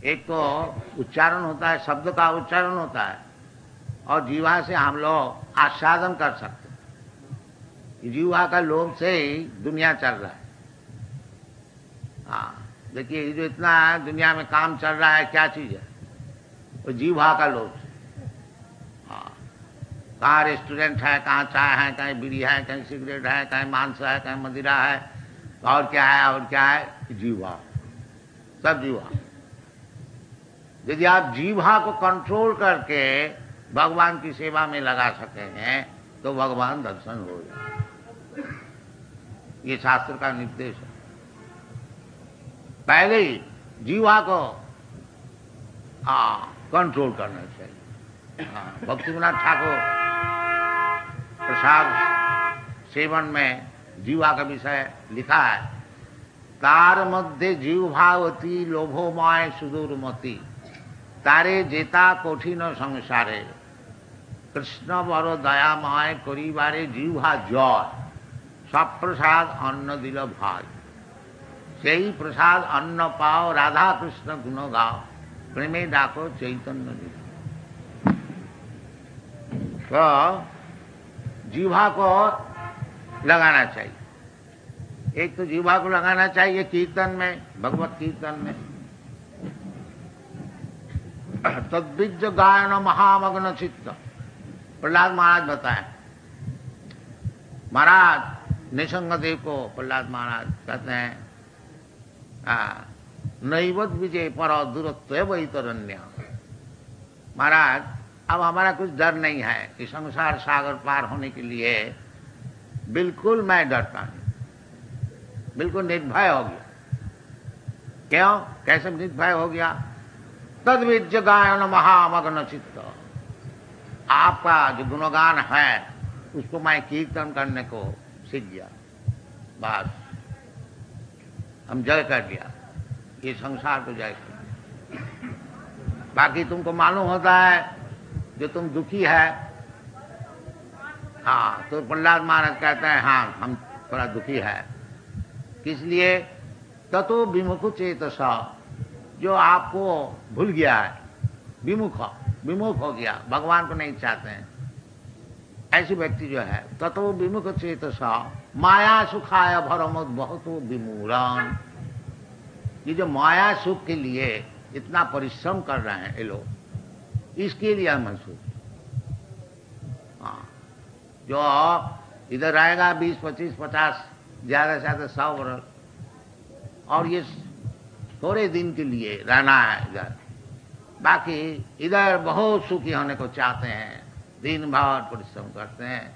एक तो उच्चारण होता है, शब्द का उच्चारण होता है, और जीवा से हम लोग आस्वादन कर सकते हैं। जीवा का लोभ से ही दुनिया चल रहा है। हाँ, देखिए ये जो इतना दुनिया में काम चल रहा है, क्या चीज है? वो जीवा का लोभ से। हाँ, कहाँ रेस्टोरेंट है, कहाँ चाय है, कहीं बीड़ी है, कहीं सिगरेट है, कहीं मांस है, कहीं मदिरा है, और क्या है, और क्या है? जीवा, सब जीवा। यदि आप जीवा को कंट्रोल करके भगवान की सेवा में लगा सके हैं तो भगवान दर्शन हो जाए। ये शास्त्र का निर्देश है। पहले ही जीवा को कंट्रोल करना चाहिए। भक्तिविनोद ठाकुर प्रसाद सेवन में जीवा का विषय लिखा है। तार मध्य जीवभावती लोभोमय सुदूरमती, तारे जेता कठिन संसारे, कृष्ण बड़ दयामय करिबारे जीवा जय, सब प्रसाद अन्न दिल भाई, সেই प्रसाद अन्न पाओ, राधा कृष्ण गुण गाओ, प्रेमे डाको चैतन्य दिल। तो जीवा को लगाना चाहिए। एक तो जीवा को लगाना चाहिए कीर्तन में, भगवत कीर्तन में। तद्विज गायन महामग्न चित्त, प्रहलाद महाराज बताए। महाराज निसंगदेव को प्रहलाद महाराज कहते हैं, नैवत विजय पर दूरत्व वैतरण्य। महाराज अब हमारा कुछ डर नहीं है कि संसार सागर पार होने के लिए बिल्कुल मैं डरता नहीं, बिल्कुल निर्भय हो गया। क्यों? कैसे निर्भय हो गया? तद्विज गायन महामग्न चित्त, आपका जो गुणगान है उसको मैं कीर्तन करने को सीख गया। बस हम जय कर दिया, ये संसार को जय कर दिया। बाकी तुमको मालूम होता है जो तुम दुखी है, हाँ, तो प्रहलाद महाराज कहते हैं हाँ हम थोड़ा दुखी है। किस लिए? ततो विमुख चेतसा, जो आपको भूल गया है, विमुख हो गया, भगवान को नहीं चाहते हैं, ऐसे व्यक्ति जो है, ततो विमुख चेतसा माया सुखाय भरमोद बहुत विमूढ़। ये जो माया सुख के लिए इतना परिश्रम कर रहे हैं ये लोग, इसके लिए हम सोच, हाँ, जो इधर आएगा 20, 25, 50, ज्यादा से ज्यादा 100 वर्ष, और ये थोड़े दिन के लिए रहना है इधर, बाकी इधर बहुत सुखी होने को चाहते हैं, दिन भर परिश्रम करते हैं।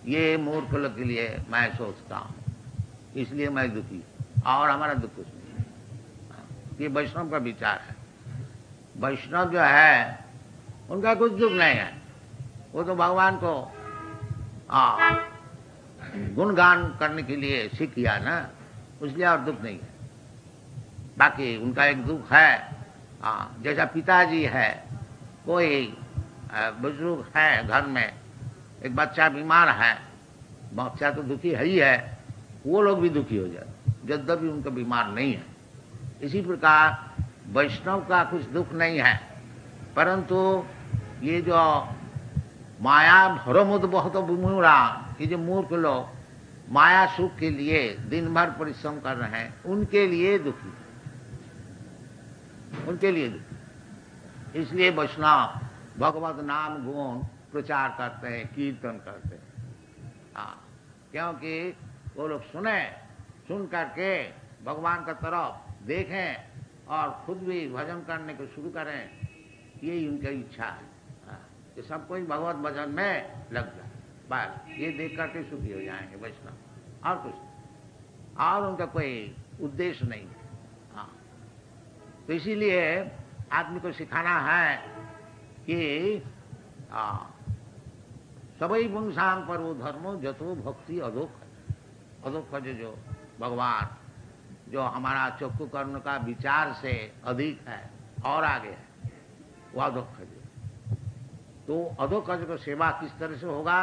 ये मूर्ख लोग के लिए मैं सोचता हूँ, इसलिए मैं दुखी, और हमारा दुख कुछ नहीं। ये वैष्णव का विचार है। वैष्णव जो है उनका कुछ दुख नहीं है, वो तो भगवान को गुणगान करने के लिए सीख किया ना, इसलिए और दुख नहीं है। बाकी उनका एक दुख है, जैसा पिताजी है, कोई बुजुर्ग है घर में, एक बच्चा बीमार है, बच्चा तो दुखी है ही है, वो लोग भी दुखी हो जाते यद्यपि उनका बीमार नहीं है। इसी प्रकार वैष्णव का कुछ दुख नहीं है, परंतु ये जो माया भरमुद बहुत विमूढ़ा, ये जो मूर्ख लोग माया सुख के लिए दिन भर परिश्रम कर रहे हैं, उनके लिए दुखी, उनके लिए दुखी। इसलिए वैष्णव भगवत नाम गुण प्रचार करते हैं, कीर्तन करते हैं, क्योंकि वो लोग सुन करके भगवान का तरफ देखें और खुद भी भजन करने को शुरू करें, यही उनकी इच्छा है कि सब कोई भगवत भजन में लग जाए। बस ये देख करके सुखी हो जाएंगे वैष्णव, और कुछ, और उनका कोई उद्देश्य नहीं है। तो इसीलिए आदमी को सिखाना है कि सबई वंशांग पर वो धर्मो जतो भक्ति अधोख, अधोख जो भगवान जो हमारा चक्षु कर्ण का विचार से अधिक है और आगे है, वो अधोखज। तो अधोखज को सेवा किस तरह से होगा,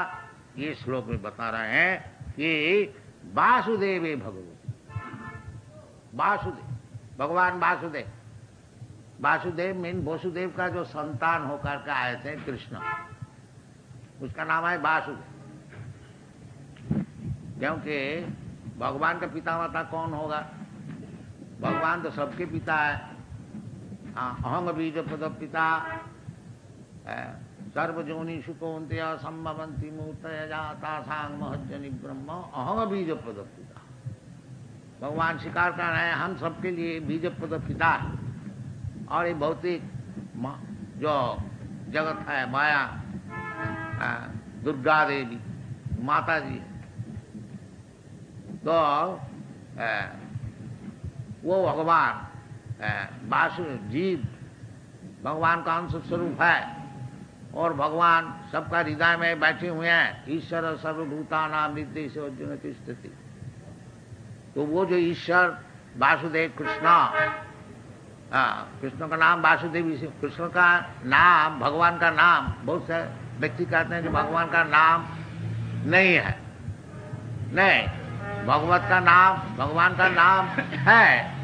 ये श्लोक में बता रहे हैं कि वासुदेव भगवती, वासुदेव भगवान वासुदेव, वासुदेव मीन वसुदेव का जो संतान होकर के आए थे कृष्ण, उसका नाम है वासुदेव। क्योंकि भगवान का पिता माता कौन होगा? भगवान तो सबके पिता है। अहंग बीज पद पिता सर्वजोनिषु कौन्तेय संभवन्ति मूर्तय जाता सांग महज्जनि ब्रह्म अहंग बीज पद पिता। भगवान स्वीकार कर रहे हैं हम सबके लिए बीज पद पिता है। और ये भौतिक जो जगत है, माया, दुर्गा देवी माता जी, तो वो भगवान वासु जीव भगवान का अंश स्वरूप है। और भगवान सबका हृदय में बैठे हुए हैं। ईश्वर सर्वभूतानां हृदय से अर्जुन की स्थिति। तो वो जो ईश्वर वासुदेव कृष्ण, कृष्ण का नाम वासुदेव, कृष्ण का नाम भगवान का नाम। बहुत से व्यक्ति कहते हैं कि भगवान का नाम नहीं है। नहीं, भगवत का नाम भगवान का नाम है,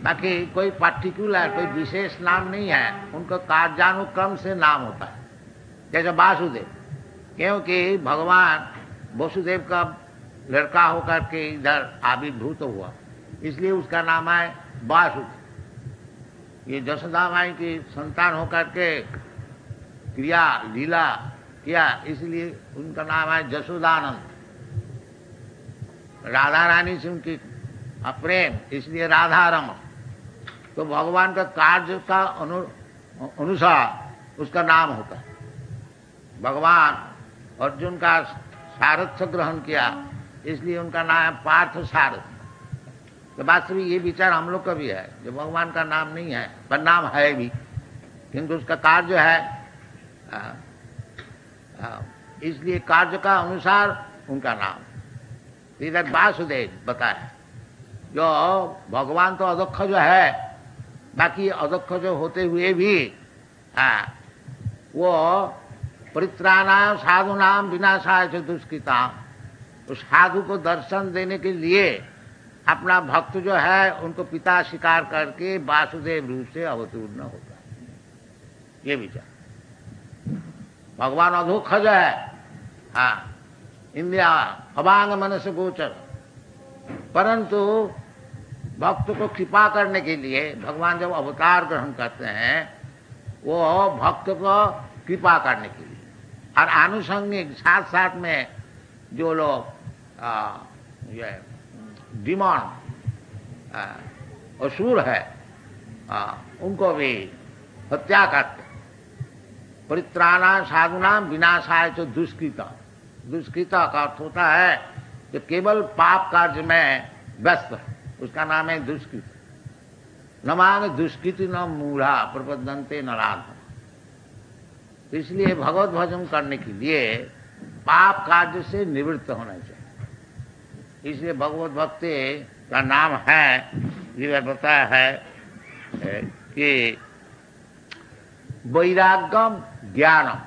बाकी कोई पार्टिकुलर कोई विशेष नाम नहीं है। उनका कार्यानुक्रम से नाम होता है। जैसे वासुदेव, क्योंकि भगवान वसुदेव का लड़का होकर के इधर आविर्भूत हुआ, इसलिए उसका नाम है वासुदेव। ये जशोदा माई की संतान होकर के क्रिया लीला किया, इसलिए उनका नाम है जशोदानंद। राधा रानी से उनकी प्रेम, इसलिए राधा रमन। तो भगवान का कार्य का अनुसार उसका नाम होता है। भगवान अर्जुन का सारथ्य ग्रहण किया, इसलिए उनका नाम है पार्थ सारथ। तो वास्तविक ये विचार हम लोग का भी है, जो भगवान का नाम नहीं है पर नाम है भी, किंतु उसका कार्य है, इसलिए कार्य का अनुसार उनका नाम। इधर वासुदेव बताया। जो भगवान तो अदक्ष जो है, बाकी अदक्ष जो होते हुए भी वो परित्राणाय साधुनाम विनाशाय च दुष्कृताम, उस साधु को दर्शन देने के लिए अपना भक्त जो है उनको पिता स्वीकार करके वासुदेव रूप से अवतीर्ण होता है। ये विचार। भगवान अधोक्षज है, इंद्रिया अभांग मन से गोचर, परंतु भक्त को कृपा करने के लिए भगवान जब अवतार ग्रहण करते हैं, वो भक्त को कृपा करने के लिए। और आनुषंगिक साथ साथ में जो लोग डिमॉन असुर है, उनको भी हत्या करते। परित्राणाय साधुनाम विनाशाय च दुष्कृता। दुष्कृता का अर्थ होता है जो केवल पाप कार्य में व्यस्त है, उसका नाम है दुष्कृत। न मांग दुष्कृति न मूढ़ा प्रपद्यन्ते नराधम। तो इसलिए भगवत भजन करने के लिए पाप कार्य से निवृत्त होना चाहिए। इसलिए भगवत भक्ति का नाम है, ये बताया है कि वैराग्यम ज्ञानम।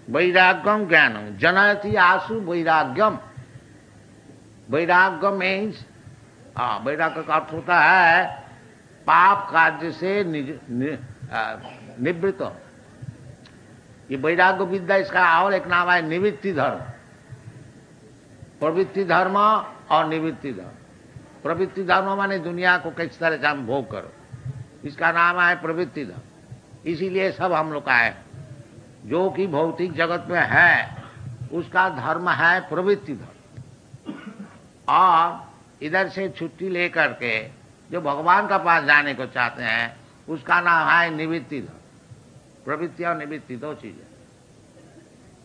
वैराग्यम ज्ञानम जनयति आसु वैराग्यम। वैराग्य मीन्स, वैराग्य का अर्थ होता है पाप कार्य से निवृत्त। ये वैराग्य विद्या, इसका और एक नाम है निवृत्ति धर्म। प्रवृत्ति धर्म और निवृत्ति धर्म। प्रवृत्ति धर्म माने दुनिया को किस तरह से हम भोग करो, इसका नाम है प्रवृत्ति धर्म। इसीलिए सब हम लोग का है, जो कि भौतिक जगत में है उसका धर्म है प्रवृत्ति धर्म। और इधर से छुट्टी लेकर के जो भगवान का पास जाने को चाहते हैं, उसका नाम है निवृत्ति धर्म। प्रवृत्ति और निवृत्ति दो चीजें।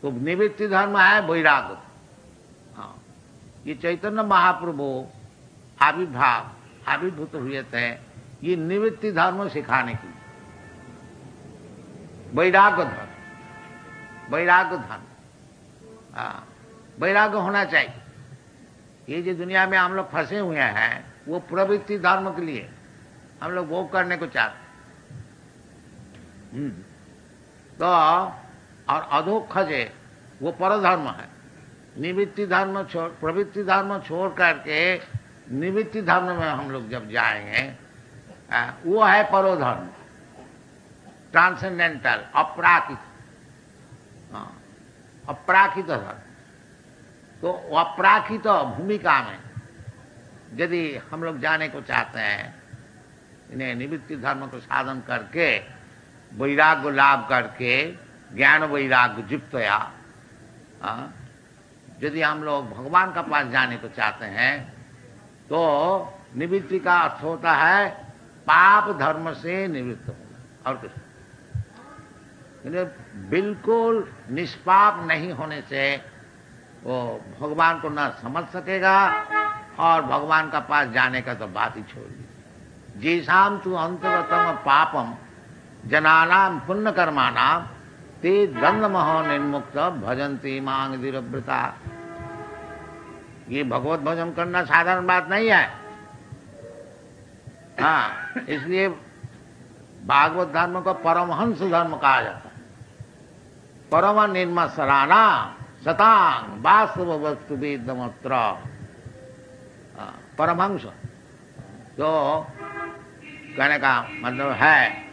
तो निवृत्ति धर्म है वैराग्य। हाँ, ये चैतन्य महाप्रभु आविर्भूत हुए थे ये निवृत्ति धर्म सिखाने के लिए। वैराग्य धर्म, वैराग्य धर्म, वैराग्य होना चाहिए। ये जो दुनिया में हम लोग फंसे हुए हैं, वो प्रवृत्ति धर्म के लिए हम लोग भोग करने को चाहते। तो और अधोक्षजे वो परधर्म है। निवृत्ति धर्म छोड़, प्रवृत्ति धर्म छोड़ करके निवृत्ति धर्म में हम लोग जब जाएंगे, वो है परोधर्म, ट्रांसेंडेंटल, अपराकित, अपराकित धर्म। तो अपराकित भूमिका में यदि हम लोग जाने को चाहते हैं, इन्हें निवृत्ति धर्म को साधन करके वैराग्य लाभ करके ज्ञान वैराग्य युक्तया यदि हम लोग भगवान का पास जाने को चाहते हैं तो निवृत्ति का अर्थ होता है पाप धर्म से निवृत्त होना और कुछ। बिल्कुल निष्पाप नहीं होने से वो भगवान को न समझ सकेगा और भगवान का पास जाने का तो बात ही छोड़ दी। जैसाम तु अंतरतम पापम जनानाम पुण्य कर्माणाम ते दंडमह निर्मुक्त भजन्ति मांग धीरव्रता। ये भगवत भजन करना साधारण बात नहीं है। हाँ, इसलिए भागवत धर्म को परमहंस धर्म कहा जाता है। परम निर्मसराना सतांग वास्तव वस्तु वेदमत्र। परमहंस तो कहने का मतलब है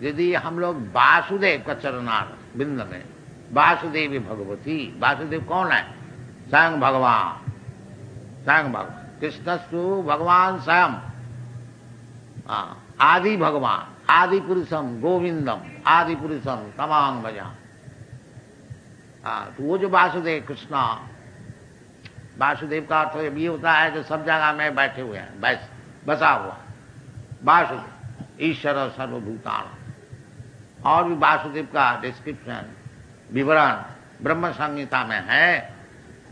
यदि हम लोग वासुदेव का चरणार बिंद में, वासुदेवी भगवती, वासुदेव कौन है? स्वयं भगवान, स्वयं भगवान कृष्णस्तु भगवान स्वयं, आदि भगवान, आदि पुरुषम गोविंदम, आदि पुरुषम तमांग भजा। तो वो जो वासुदेव कृष्णा, वासुदेव का अर्थ ये होता है जो सब जगह में बैठे हुए हैं, बसा हुआ वासुदेव, ईश्वर सर्वभूतान। और भी वासुदेव का डिस्क्रिप्शन विवरण ब्रह्म संहिता में है।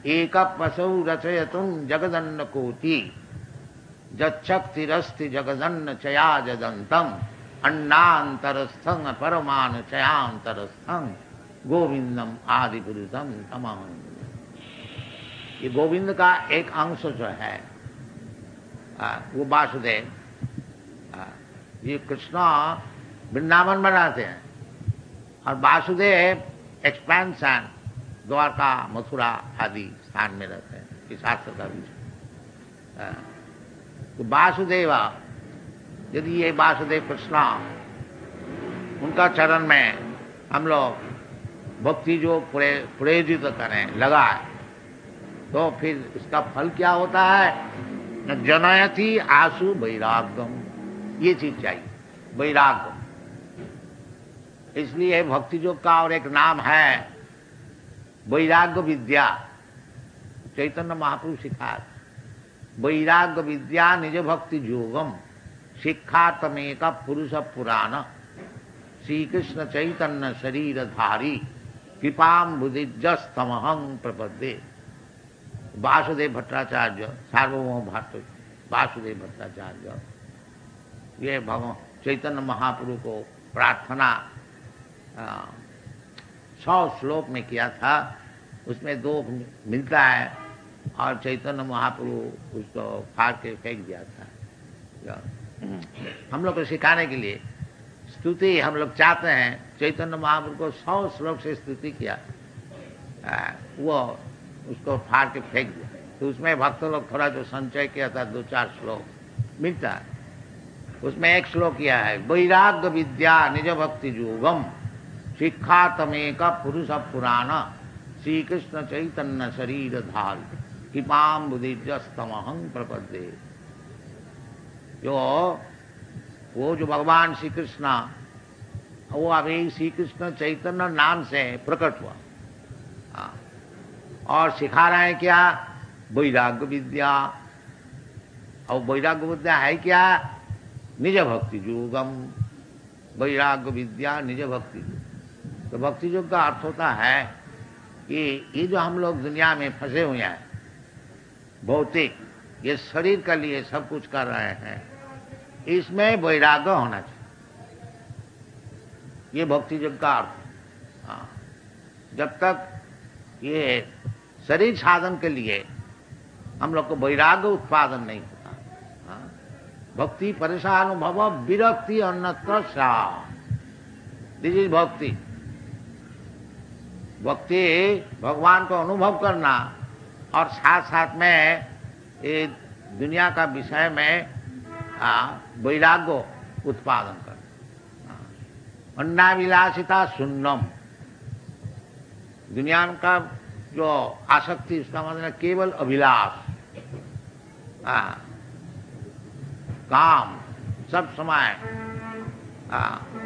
एक पशु रचयतुम जगदन्न कोटि जक्षक्तिरस्ति जगदन्न चया जदंतम अन्नांतरस्थं परमान चयांतरस्थं गोविंदम आदि पुरुषम तमाम। ये गोविंद का एक अंश जो है वो वासुदेव, ये कृष्णा वृंदावन बनाते हैं और वासुदेव एक्सपेंशन द्वारका मथुरा आदि स्थान में रहते हैं। इस शास्त्र का विषय तो वासुदेव, यदि ये वासुदेव कृष्णा उनका चरण में हम लोग भक्ति जो प्रेरित करें लगाए तो फिर इसका फल क्या होता है? न जनयति आशु वैराग्यम। ये चीज चाहिए, वैराग्य। इसलिए भक्ति योग का और एक नाम है वैराग्य विद्या। चैतन्य महाप्रभु सिखाया वैराग्य विद्या निज भक्ति योगम शिक्षातमेक पुरुष पुराण श्री कृष्ण चैतन्य शरीर धारी कृपाम बुद्धिजस्तमहं प्रपद्ये। वासुदेव भट्टाचार्य, सार्वभौम वासुदेव भट्टाचार्य, ये भगवान चैतन्य महाप्रभु को प्रार्थना 100 श्लोक में किया था। उसमें 2 मिलता है और चैतन्य महाप्रभु उसको फाड़ के फेंक दिया था। हम लोग को सिखाने के लिए स्तुति हम लोग चाहते हैं, चैतन्य महाप्रभु को 100 श्लोक से स्तुति किया, वो उसको फाड़ के फेंक दिया। तो उसमें भक्त लोग थोड़ा जो संचय किया था 2-4 श्लोक मिलता है। उसमें एक श्लोक किया है वैराग्य विद्या निज भक्ति योगम शिक्षातमेक पुरुष पुराण श्री कृष्ण चैतन्य शरीर धार कृपाम बुद्धिजस्तमहं प्रपद्ये। वो जो भगवान श्री कृष्ण वो अभी श्री कृष्ण चैतन्य नाम से प्रकट हुआ और सिखा रहे हैं क्या? वैराग्य विद्या। और वैराग्य विद्या है क्या? निज भक्ति योगम। वैराग्य विद्या निज भक्ति योग। तो भक्ति योग का अर्थ होता है कि ये जो हम लोग दुनिया में फंसे हुए हैं भौतिक, ये शरीर के लिए सब कुछ कर रहे हैं, इसमें वैराग्य होना चाहिए। ये भक्ति योग का अर्थ। जब तक ये शरीर साधन के लिए हम लोग को वैराग्य उत्पादन नहीं होता, भक्ति परेशानुभव विरक्ति अन्यत्र सा, दिस इज भक्ति। भक्ति भगवान को अनुभव करना और साथ साथ में ये दुनिया का विषय में वैराग्य उत्पादन करना। अन्नाभिलाषिता शून्यम, दुनिया का जो आसक्ति उसका मतलब केवल अभिलाष, काम सब समय,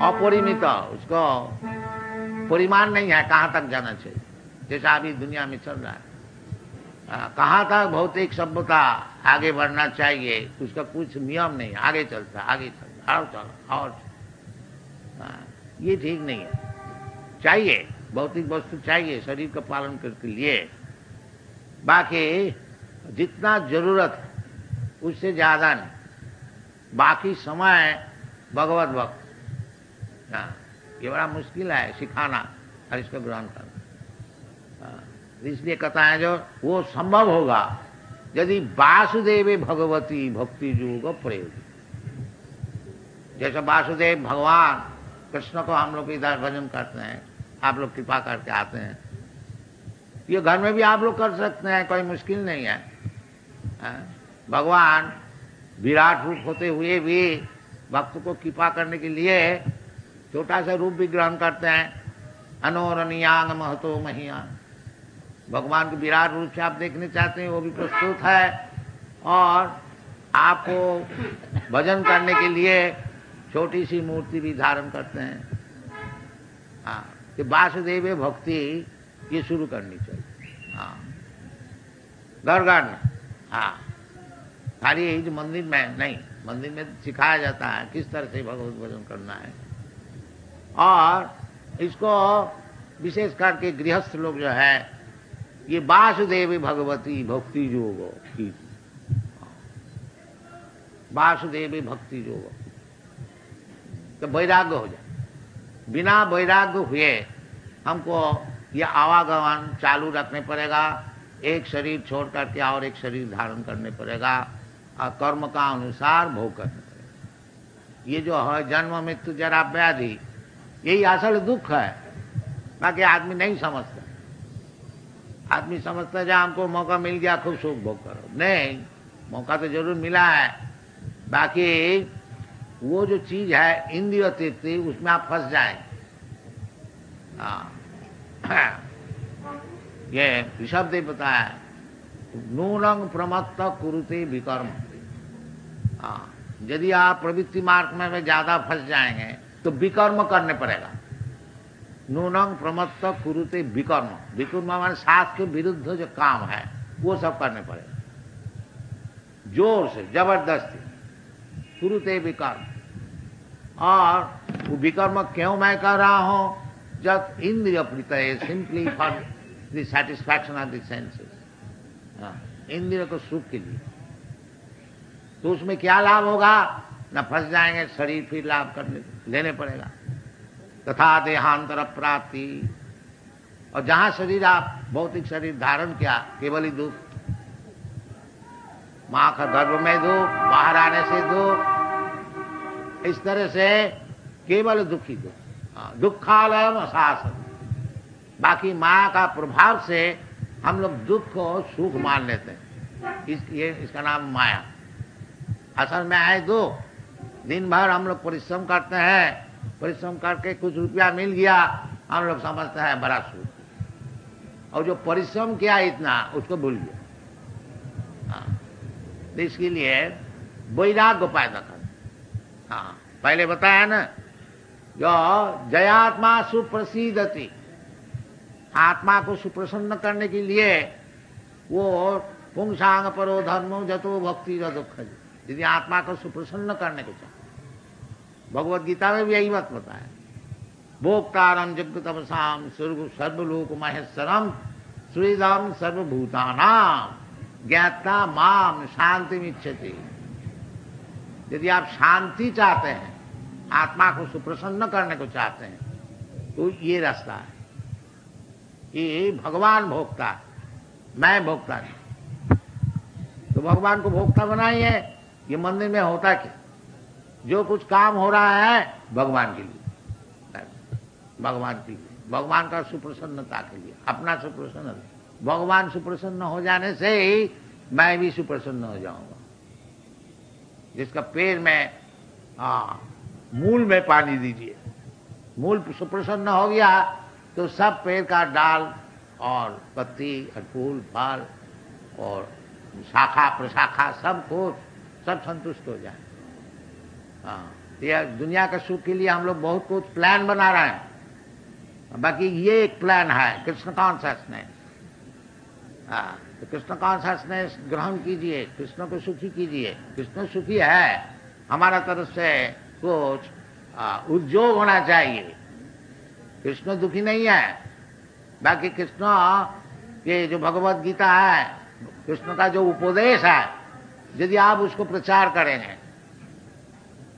अपरिमित, उसको परिमाण नहीं है कहाँ तक जाना चाहिए, जैसा अभी दुनिया में चल रहा है। कहाँ तक भौतिक सभ्यता आगे बढ़ना चाहिए उसका कुछ नियम नहीं, आगे चलता आगे चलता और चलो और ये ठीक नहीं है। चाहिए भौतिक वस्तु चाहिए शरीर का पालन करने के लिए, बाकी जितना जरूरत है उससे ज्यादा नहीं, बाकी समय भगवत भक्त। ये बड़ा मुश्किल है सिखाना और इसको ग्रहण करना। इसलिए कहता है जो वो संभव होगा यदि वासुदेव भगवती भक्ति योग प्रयोग। जैसे वासुदेव भगवान कृष्ण को हम लोग इधर भजन करते हैं, आप लोग कृपा करके आते हैं, ये घर में भी आप लोग कर सकते हैं, कोई मुश्किल नहीं है। भगवान विराट रूप होते हुए भी भक्त को कृपा करने के लिए छोटा सा रूप भी ग्रहण करते हैं। अनोरणीयांग महतो महियान, भगवान को विराट रूप से आप देखने चाहते हैं वो भी प्रस्तुत है, और आपको भजन करने के लिए छोटी सी मूर्ति भी धारण करते हैं। कि वासुदेव भक्ति ये शुरू करनी चाहिए घर घर में। खाली यही जो मंदिर में नहीं, मंदिर में सिखाया जाता है किस तरह से भगवत भजन करना है, और इसको विशेष करके गृहस्थ लोग जो है ये वासुदेव भगवती भक्ति योग की, वासुदेव भक्ति योग, तो वैराग्य हो जाए। बिना वैराग्य हुए हमको ये आवागमन चालू रखने पड़ेगा, एक शरीर छोड़ करके और एक शरीर धारण करने पड़ेगा, और कर्म का अनुसार भोग करने पड़ेगा। ये जो है जन्म मृत्यु जरा व्याधि, यही असल दुख है, बाकी आदमी नहीं समझता। आदमी समझता है हमको मौका मिल गया खूब सुख भोग करो, नहीं, मौका तो जरूर मिला है, बाकी वो जो चीज है इंद्रिय तृप्ति उसमें आप फंस जाएंगे। ये ऋषभ देव बताया नूनंग प्रमत्त कुरुते विकर्म। यदि आप प्रवृत्ति मार्ग में ज्यादा फंस जाएंगे तो विकर्म करने पड़ेगा। नूनंग प्रमत्त कुरुते विकर्म, विकर्म माने शास्त्र के विरुद्ध जो काम है वो सब करने पड़ेगा, जोर से जबरदस्ती कुरुते विकर्म। और वो विकर्म क्यों मैं कर रहा हूं? जब इंद्रिय प्रीत है, simply for the satisfaction of the senses, इंद्रिय को सुख के लिए। तो उसमें क्या लाभ होगा? न फंस जाएंगे, शरीर फिर लाभ करने लेने पड़ेगा। तथा देहांतर प्राप्ति, और जहां शरीर आप भौतिक शरीर धारण किया केवल ही दुख, मां का गर्भ में दुख, बाहर आने से दुख, इस तरह से केवल दुखी दुख, दुखालयम शासन। बाकी माया का प्रभाव से हम लोग दुख को सुख मान लेते हैं, इसका नाम माया। असल में है दुख। दिन भर हम लोग परिश्रम करते हैं, परिश्रम करके कुछ रुपया मिल गया, हम लोग समझते हैं बड़ा सुख, और जो परिश्रम किया इतना उसको भूल गया। तो इसके लिए वैराग्य पैदा कर। पहले बताया ना, जो जयात्मा सुप्रसिद्धति, आत्मा को सुप्रसन्न करने के लिए वो पुंसांग परो धर्मो जतो भक्ति दुख। यदि आत्मा को सुप्रसन्न करने को चाहे, भगवत गीता में भी यही बात बताया, भोक्तारम जगतमसाम सर्वलोक महेश्वरम श्रीदम सर्वभूतानाम ज्ञाता माम शांति मिच्छति। यदि आप शांति चाहते हैं, आत्मा को सुप्रसन्न करने को चाहते हैं, तो ये रास्ता है। ये भगवान भोक्ता है, मैं भोक्ता नहीं। तो भगवान को भोक्ता बनाइए। ये मंदिर में होता क्या? जो कुछ काम हो रहा है भगवान के लिए, भगवान के लिए, भगवान का सुप्रसन्नता के लिए, अपना सुप्रसन्न। भगवान सुप्रसन्न हो जाने से ही मैं भी सुप्रसन्न हो जाऊंगा। जिसका पैर में मूल में पानी दीजिए। मूल सुप्रसन्न हो गया तो सब पेड़ का डाल और पत्ती और फूल फल और शाखा प्रशाखा सब कुछ सब संतुष्ट हो जाए। हाँ, ये दुनिया का सुख के लिए हम लोग बहुत कुछ प्लान बना रहे हैं, बाकी ये एक प्लान है कृष्ण कॉन्शसनेस। तो कृष्ण कॉन्शसनेस ग्रहण कीजिए, कृष्ण को सुखी कीजिए। कृष्ण सुखी है, हमारा तरफ से कुछ उद्योग होना चाहिए। कृष्ण दुखी नहीं है। बाकी कृष्ण के जो भगवत गीता है, कृष्ण का जो उपदेश है, यदि आप उसको प्रचार करेंगे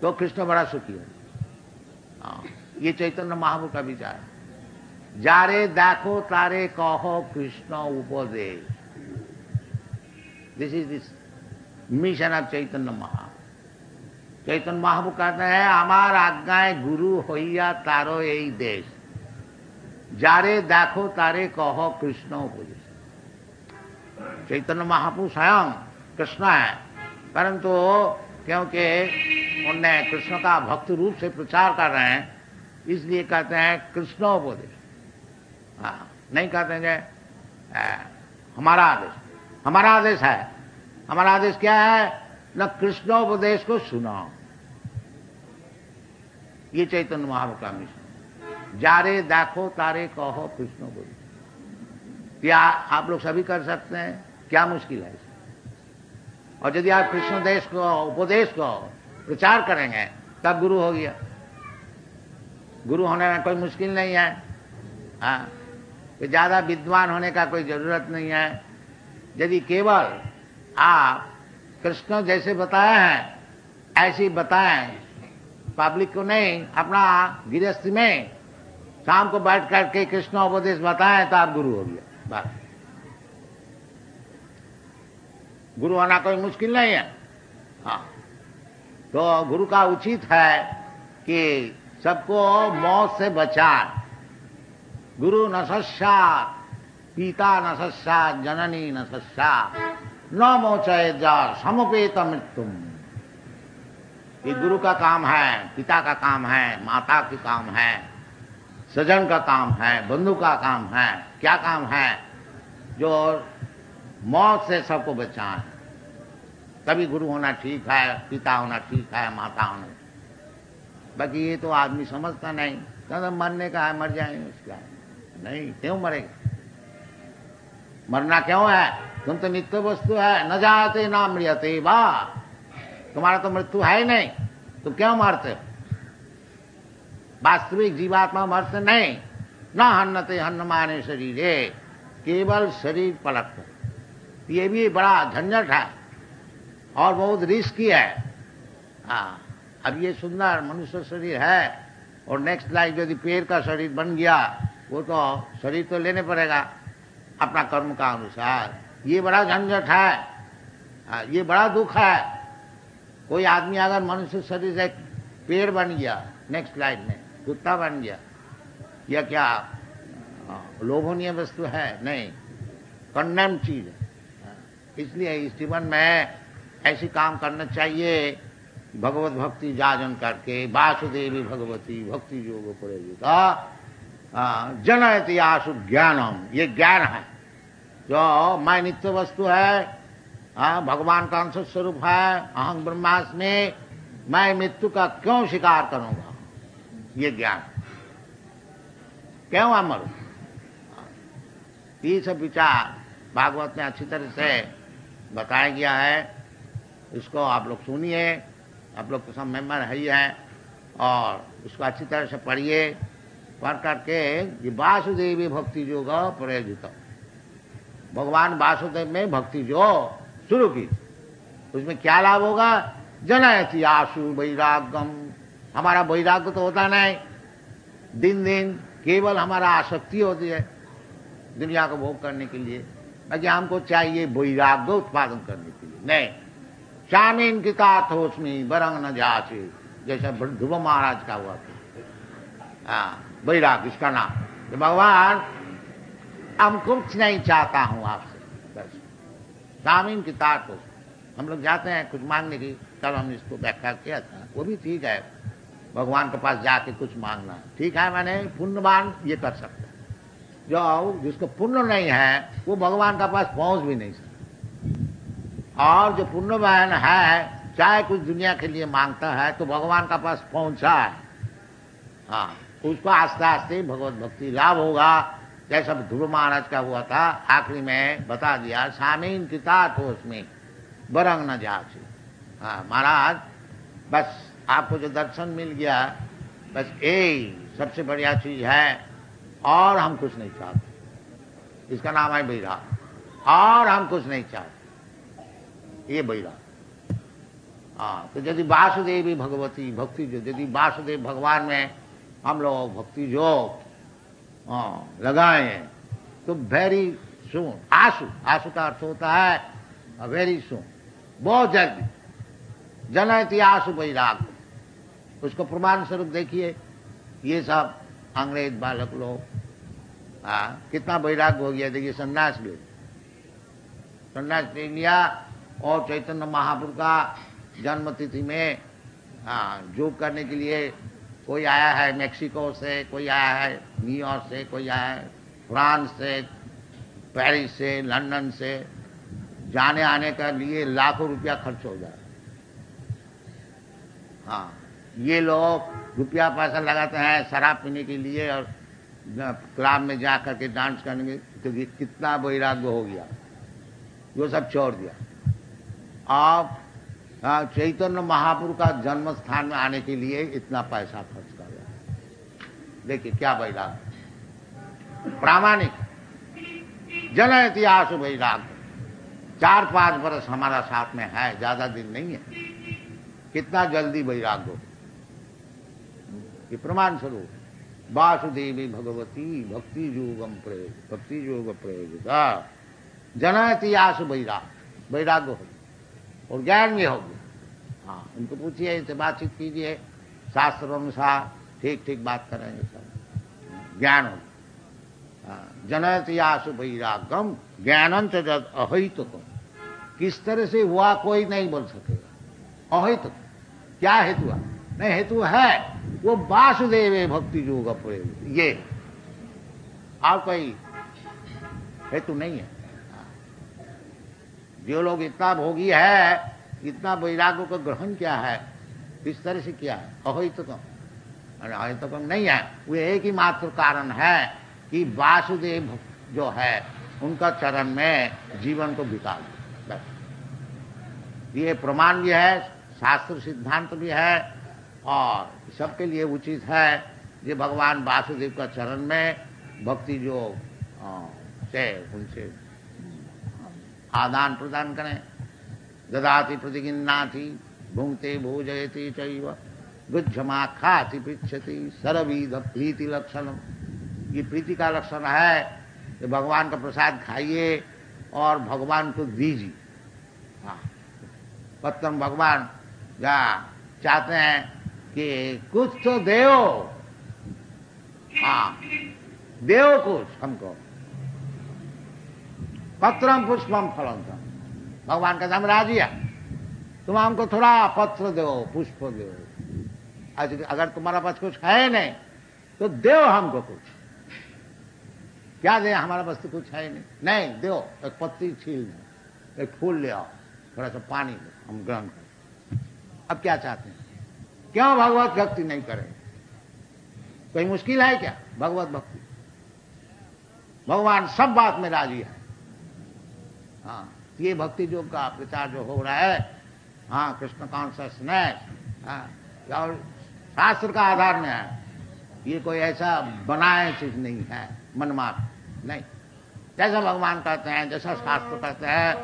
तो कृष्ण बड़ा सुखी है। ये चैतन्य महाप्रभु का विचार है। जारे देखो तारे कहो कृष्ण उपदेश। This is this mission of Chaitanya Mahaprabhu. Chaitanya Mahaprabhu कहते हैं हमार आज्ञाएं गुरु होइया तारो यही देश। जारे देखो तारे कहो कृष्ण उपदेश। चैतन्य महाप्रभु स्वयं कृष्ण है, परंतु क्योंकि उनने कृष्ण का भक्त रूप से प्रचार कर रहे हैं, इसलिए कहते हैं कृष्णोपदेश। नहीं कहते हैं हमारा आदेश। हमारा आदेश है। हमारा आदेश क्या है? न कृष्णोपदेश को सुनाओ। ये चैतन्य महाप्रभु का मिशन। जारे देखो तारे कहो कृष्णोपदेश। क्या आप लोग सभी कर सकते हैं? क्या मुश्किल है? और यदि आप कृष्ण देश को उपदेश को प्रचार करेंगे तब गुरु हो गया। गुरु होने में कोई मुश्किल नहीं है। हाँ, ज्यादा विद्वान होने का कोई जरूरत नहीं है। यदि केवल आप कृष्ण जैसे बताए हैं ऐसे ही बताएं, पब्लिक को नहीं, अपना गृहस्थी में शाम को बैठ करके कृष्ण उपदेश बताएं तो आप गुरु हो गया। बस, गुरु होना कोई मुश्किल नहीं है। हाँ, तो गुरु का उचित है कि सबको मौत से बचाए। गुरु न सस्यात्, पिता न सस्यात्, जननी न सस्यात्, न मोचयेत् समुपेत मृत्युम। ये गुरु का काम है, पिता का काम है, माता का काम है, सजन का काम है, बंधु का काम है। क्या काम है? जो मौत से सबको बचाएं। तभी गुरु होना ठीक है, पिता होना ठीक है, माता होना। बाकी ये तो आदमी समझता नहीं। तो मरने का है, मर जाएंगे, उसका नहीं। क्यों मरेगा? मरना क्यों है? तुम तो नित्य वस्तु है। न जाते ना मृत्यते बा। तुम्हारा तो मृत्यु है ही नहीं, तुम क्यों मरते हो? वास्तविक जीवात्मा मरते नहीं। न हन्नते हन्नमाने शरीरे, केवल शरीर पलटते। ये भी बड़ा झंझट है और बहुत रिस्की है। हाँ, अब ये सुंदर मनुष्य शरीर है और नेक्स्ट लाइफ यदि पेड़ का शरीर बन गया, वो तो शरीर तो लेने पड़ेगा अपना कर्म का अनुसार। ये बड़ा झंझट है। हाँ, ये बड़ा दुख है। कोई आदमी अगर मनुष्य शरीर से पेड़ बन गया, नेक्स्ट लाइफ में कुत्ता बन गया, यह क्या लोभनीय वस्तु है? नहीं, कंडेम चीज है। इसलिए इस जीवन में ऐसी काम करना चाहिए, भगवत भक्ति जाजन करके। वासुदेवी भगवती भक्ति योग पड़ेगा जनयति आशु ज्ञानम। ये ज्ञान है जो मैं नित्य वस्तु है, भगवान का अंश स्वरूप है, अहं ब्रह्मास्मि, मैं मृत्यु का क्यों स्वीकार करूंगा? ये ज्ञान क्यों अमर? ये सब विचार भागवत में अच्छी तरह से बताया गया है। इसको आप लोग सुनिए, आप लोग तो सब मेंबर है ही हैं, और इसको अच्छी तरह से पढ़िए। पढ़ करके ये वासुदेवी भक्ति योग प्रयोजित, भगवान वासुदेव में भक्ति जो शुरू की, उसमें क्या लाभ होगा? जनयति आशु वैराग्यम। हमारा वैराग्य तो होता नहीं, दिन दिन केवल हमारा आसक्ति होती है दुनिया को भोग करने के लिए। बाकी हमको चाहिए वैराग्य उत्पादन करने के लिए। नहीं, शामीन की ताथोस्मी बरंग न जाचे, जैसा ध्रुव महाराज का हुआ था। वैराग्य इसका नाम। तो भगवान हम कुछ नहीं चाहता हूं आपसे, बस शामीन की ताथोस्मी। हम लोग जाते हैं कुछ मांगने की, कल हमने इसको व्याख्या किया था, वो भी ठीक है। भगवान के पास जाके कुछ मांगना है। ठीक है, मैंने पुण्यवान ये कर सकता है, जो जिसको पुण्य नहीं है वो भगवान के पास पहुंच भी नहीं सकता। और जो पुण्यवान है चाहे कुछ दुनिया के लिए मांगता है तो भगवान के पास पहुंचा है, हाँ, उसको आस्ते आस्ते भगवत भक्ति लाभ होगा। जैसा ध्रुव महाराज का हुआ था, आखिरी में बता दिया, सामीन किता तो उसमें बरंग न जाची। हाँ महाराज, बस आपको जो दर्शन मिल गया, बस यही सबसे बढ़िया चीज है, और हम कुछ नहीं चाहते। इसका नाम है वैराग, और हम कुछ नहीं चाहते, ये वैराग। हाँ, तो यदि वासुदेवी भगवती भक्ति जो, यदि वासुदेव भगवान में हम लोग भक्ति जो लगाए तो वेरी सुन, आंसू, आंसू का अर्थ होता है वेरी सुन, बहुत जल्दी, जनयति आंसू वैराग। उसको प्रमाण स्वरूप देखिए, ये सब अंग्रेज बालक लोग कितना वैराग्य हो गया। देखिए संन्यास ले, संन्यास ले लिया, और चैतन्य महाप्रभु का जन्म तिथि में जोग करने के लिए कोई आया है मेक्सिको से, कोई आया है न्यूयॉर्क से, कोई आया है फ्रांस से, पेरिस से, लंदन से, जाने आने का लिए लाखों रुपया खर्च हो जाए। हाँ, ये लोग रुपया पैसा लगाते हैं शराब पीने के लिए और क्लब में जा करके डांस करने के, तो कितना वैराग्य हो गया, वो सब छोड़ दिया। आप चैतन्य महाप्रभु का जन्म स्थान में आने के लिए इतना पैसा खर्च कर रहे हैं। देखिए क्या वैराग्य, प्रामाणिक जनयति आंसू वैराग्य। 4-5 बरस हमारा साथ में है, ज्यादा दिन नहीं है, कितना जल्दी वैराग्य हो। ये प्रमाण स्वरूप वासुदेवी भगवती भक्ति योगम प्रयोग, भक्ति योग प्रयोग जनयति आंसू वैराग्य, वैराग्य हो और ज्ञान भी हो गया। हाँ, उनको पूछिए, इनसे बातचीत कीजिए, शास्त्र अनुसार ठीक ठीक बात करेंगे, सब ज्ञान हो। जनयति आंसू वैराग्यम ज्ञानंच जद अहितुकम। किस तरह से हुआ कोई नहीं बोल सकेगा। अहितुक क्या हेतु है? नहीं, हेतु है वो वासुदेव भक्ति योग प्रयोग, ये और कोई हेतु नहीं है। जो लोग इतना भोगी है, इतना वैराग्य को ग्रहण किया है, किस तरह से किया है? अहितुकम, अहितुकम नहीं है। वो एक ही मात्र कारण है कि वासुदेव जो है उनका चरण में जीवन को बिता दो, बस। ये प्रमाण भी है, शास्त्र सिद्धांत भी है, और सबके लिए उचित है कि भगवान वासुदेव का चरण में भक्ति जो से उनसे आदान प्रदान करें। ददाति प्रतिगिन्नाति भुंक्ते भोजयति चैव गुच्छमा खाति पृच्छति सर्वविध प्रीति लक्षणम। ये प्रीति का लक्षण है कि भगवान का प्रसाद खाइए और भगवान को दीजिए। हाँ, पत्तम भगवान या चाहते हैं कि कुछ तो देओ, हाँ देओ कुछ हमको, पत्रम पुष्पम फलम। भगवान का नाम राजी है, तुम हमको थोड़ा पत्र दो, पुष्प दो। अगर तुम्हारा पास कुछ है नहीं तो दो हमको कुछ। क्या दे? हमारा पास तो कुछ है नहीं, नहीं दो, एक पत्ती छील दो, एक फूल ले आओ, थोड़ा सा पानी दो, हम ग्रहण करें। अब क्या चाहते हैं? क्यों भगवत भक्ति नहीं करें? कोई मुश्किल है क्या भगवत भक्ति? भगवान सब बात में राजी है। हाँ, ये भक्ति योग का प्रचार जो हो रहा है, हाँ कृष्ण कॉन्शियसनेस, हाँ, और शास्त्र का आधार में है। ये कोई ऐसा बनाए चीज नहीं है, मनमात्र नहीं। जैसा भगवान कहते हैं, जैसा शास्त्र कहते हैं,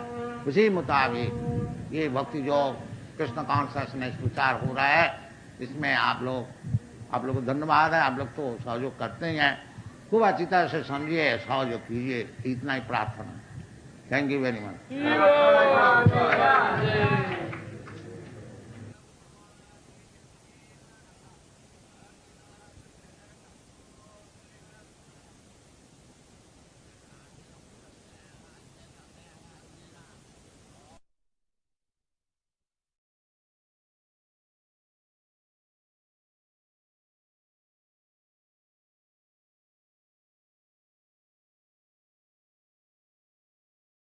उसी मुताबिक ये भक्ति योग कृष्ण कॉन्शियसनेस प्रचार हो रहा है। इसमें आप लोग को धन्यवाद है। आप लोग तो सहयोग करते ही हैं, खूब अच्छी तरह से समझिए, सहयोग कीजिए, इतना ही प्रार्थना। Thank you very much.